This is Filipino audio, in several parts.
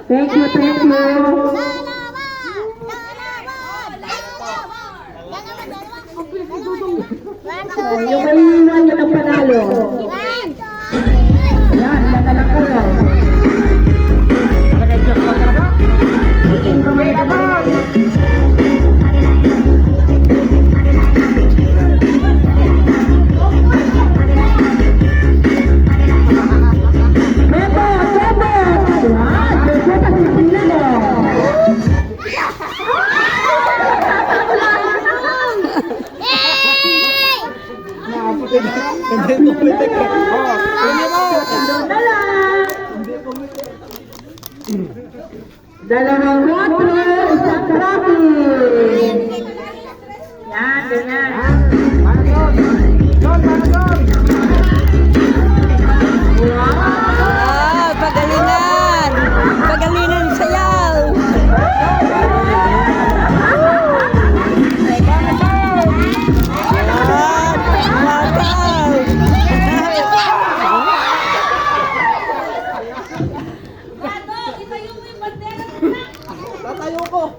Thank you, thank you. Yung maliwan yun ang panalo. Ayan, nanalang ko lang. May abang. Dalawang water, isang traffic. Yan, ganyan. Ah, pagalingan. Pagalingan sayaw. Tatayo ko.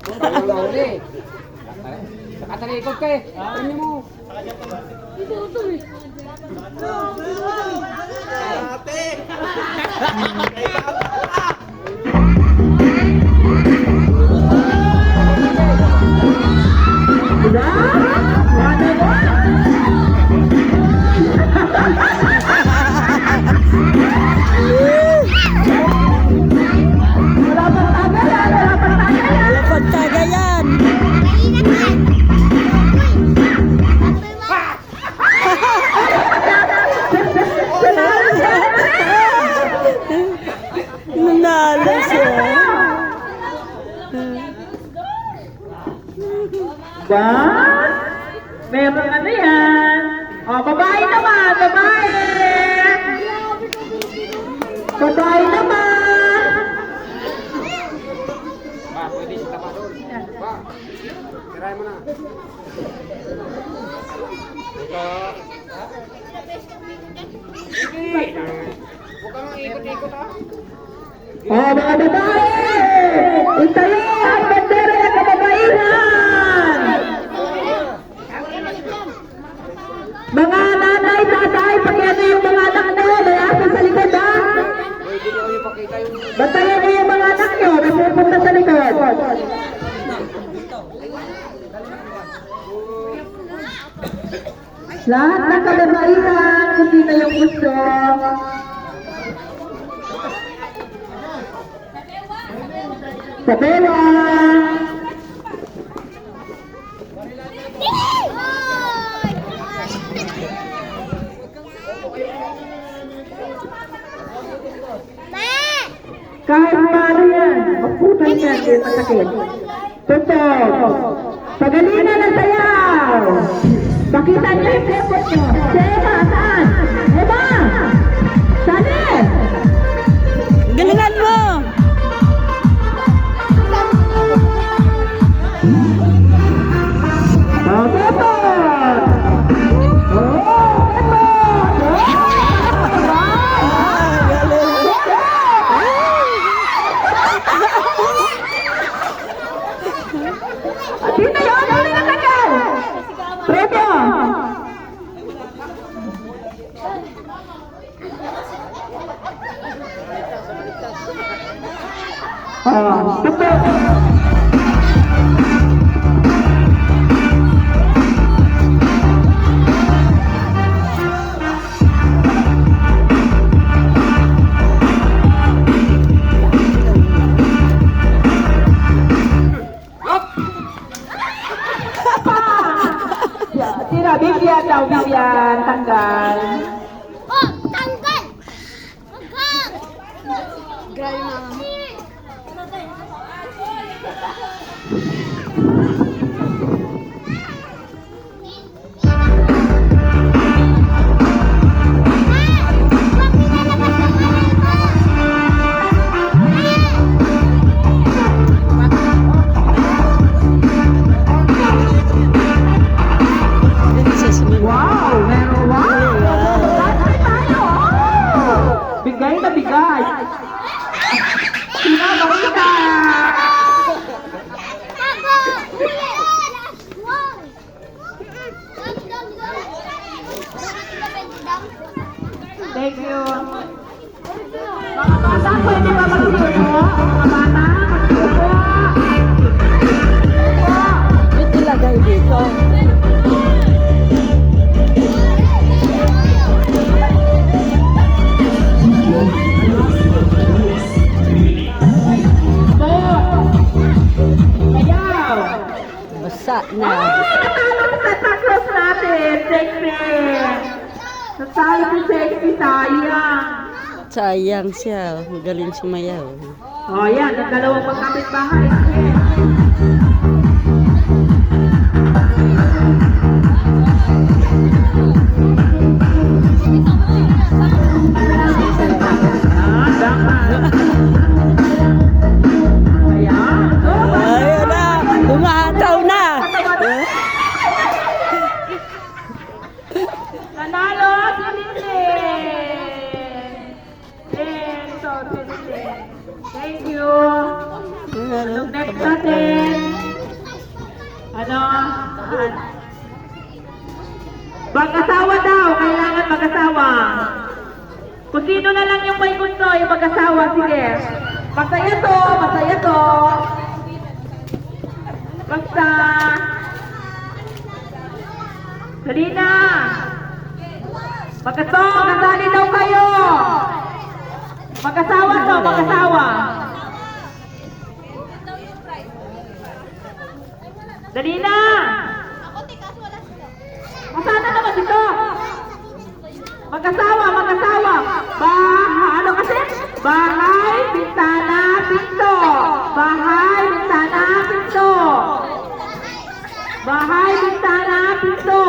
Nakatalikod ka eh. Ano mo? Ito eh. Ate! Pagtagayan. Nanalo siya. Ba? Meron ano yan? O, babae naman, babae! Babae naman! Ba, pwede siya tapat doon. Ba, tirahin mo na. Ito. Hindi. Huwag kang ikot-ikot ha. O, mga babae! Itayo ang bandera ng kababaihan! Mga nanay, tatay, pag-ano yung mga anak nyo, may asa sa likod ha? Pwede nyo yung pakita yung... Bantayan nyo yung mga anak nyo, may pupunta sa likod. Lahat ng kababaihan, kung sino yung gusto. Sa bela! Kahit paano yan, magputan yan, hindi masakit. Tutok! Pagalingan ng sayaw! Pakita niyo yung effort niyo. Si Eva, saan? Eva! Saan eh? Galingan mo. Sino yun? Uli na tagal! Premyo! Tutok! Tira, bigyan daw, bigyan, tanggal. Oh, tanggal! Tanggal! Grabe mga. Princess mo. Wow! Meron wow! Bigay tayo! Oh! Bigay na bigay! Pinabalita! Thank you. Mga bata, pwede ba magsuko? Mga bata, magsuko! Ito lagay dito. Ayaw! Basa na. Natalo sa Santa Cruz natin, sexy! Natalo si sexy, sayang! Sayang siya. Magaling sumayaw. O yan, ang dalawang magkapit bahay. Ayan. Ayun na. Umahataw na. Nanalo si Lynn! Thank you! Next natin. Ano? Mag-asawa daw. Kailangan mag-asawa. Kung sino na lang yung may gusto, yung mag-asawa, sige. Masaya to, masaya to. Basta. Dali na. Kasali daw kayo. Mag-asawa to, mag-asawa. Dali na. Masana naman dito. Mag-asawa, mag-asawa. Ano kasi? Bahay, bintana, pinto. Bahay, bintana, pinto. Bahay, bintana, pinto.